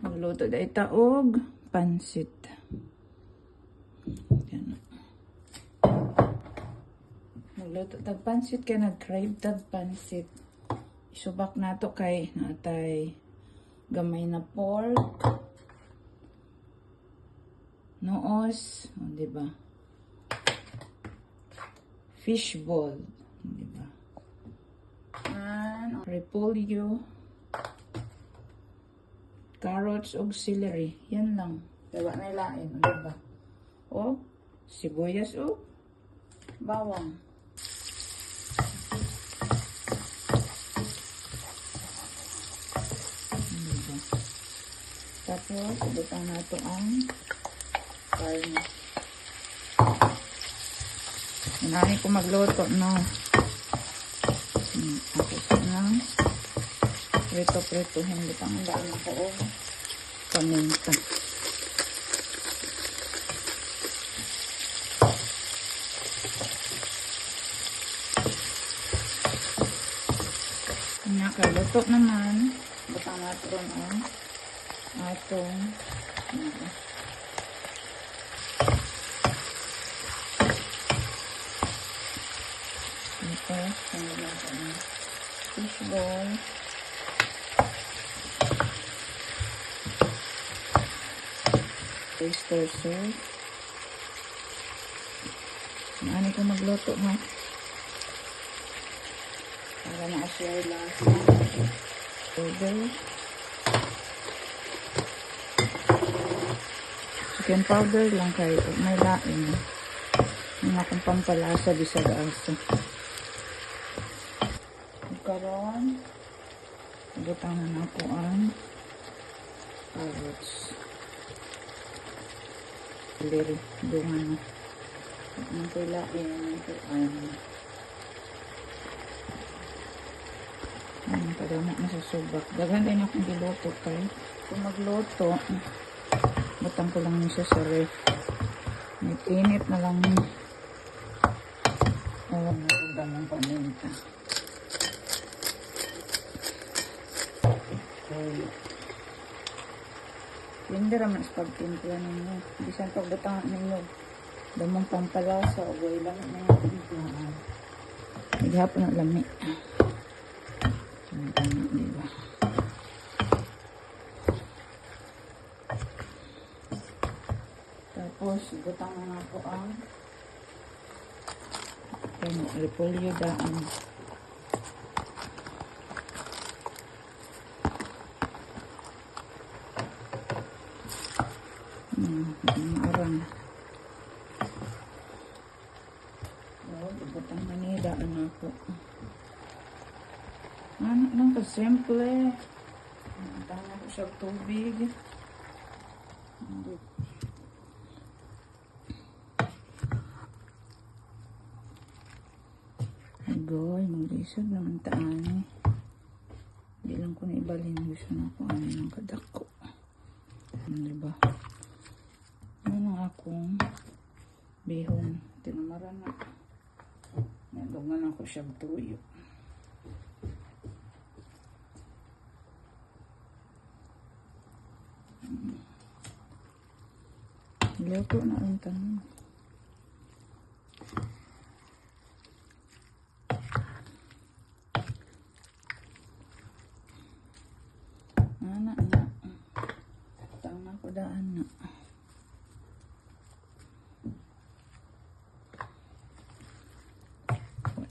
Magluto dahil taog pansit. Yan. Magluto tag pansit kaya nag-crave tag pansit. Isubak nato kay natay gamay na pork. Noos, oh, diba? Fish ball, diba? And repolyo, carrots o celery. Yan lang. Diba na ilain, diba? O sibuyas o bawang. Diba? Tapos, butang nato ang karne. Hinani ko magluto, no? Tapos na prito-prituhin. Butang daan ako o paminta. Nakaluto naman. Butang natin ang atong ito, fish ball. Oyster sauce. Ano ko magluto ha? Para ma-share lang. Powder. Chicken powder lang kayo. May lain. Yung akong pampalasa bisag asa. Karon butang na ako ang carrots. Celery. Dungan na. Ang kailain ang kadama na sa subak. Dagan din akong giluto kay. Kung magluto, butang ko lang siya sa ref. May pinit na lang. Oh, natugdan ng paminta. Hindi raman sa pagtimpla ninyo. Bisan pagbutang ninyo. Damang pampalasa o gawin lang na yung timpla. Naghihapon ng lami. Diba? Tapos, butang na ako ang repolyo daan. Arang. Oh, butang na niya daan ako. Ano lang ka simple. Tama ko siya tubig. Agoy, maglisod naman taan. Hindi lang ko na ibalin. Gusto na ako ano ng kadako. Diba? Ano na akong bihon. Tinamaran na. Nalungan ako siya tuyo. Luto na ang tanong. Ana. Tama ko daan na.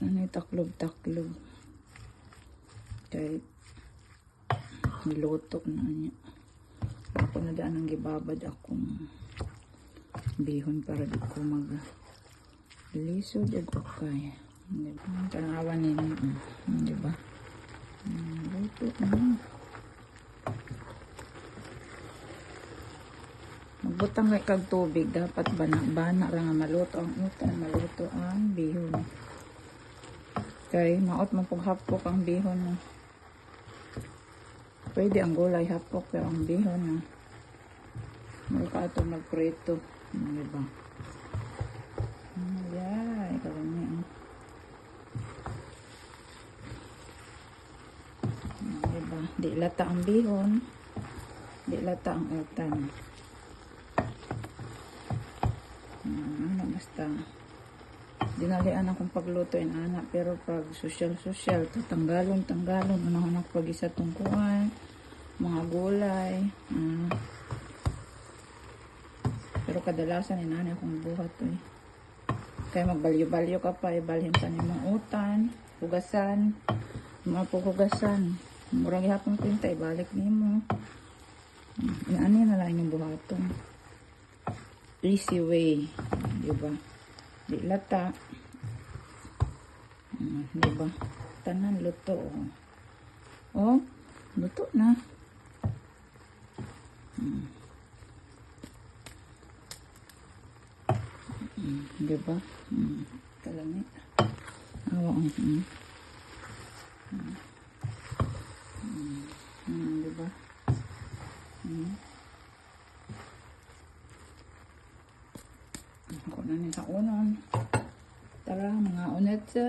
Ano yung taklob-taklob. Kahit niluto na niya. Ako na daan ang gibabad akong bihon para di ko mag-lisod at okay. Tanawan ninyo. Diba? Luto na. Magbutang kay kag tubig. Dapat bana ra nga maluto ang utan. Maluto ang bihon. Kay maot man pag hapok ang bihon. Pwede ang gulay hapok pero ang bihon may ka ito magprito. Diba? Yeah, ikaw niya. Diba? Di lata ang bihon. Di Di lata ang utan. Ano, basta. Dinalian akong pagluto ana, pero pag social, tanggalon, unahon ako pag isa tungkuan, mga gulay. Pero kadalasan inani akong buhat eh. Kaya magbalyo-balyo ka pa, ibalhin pa ni mong utan, hugasan, mga puhugasan. Murang ihapon kwenta, ibalik ni mo. Inaani na lang yung buhaton. Easy way, diba? Di lata. Diba? Tanan luto. Oh, luto na. Diba? Kalamit. Oo. Diba? Ako na ni sa unon. Tara, mga unat sa.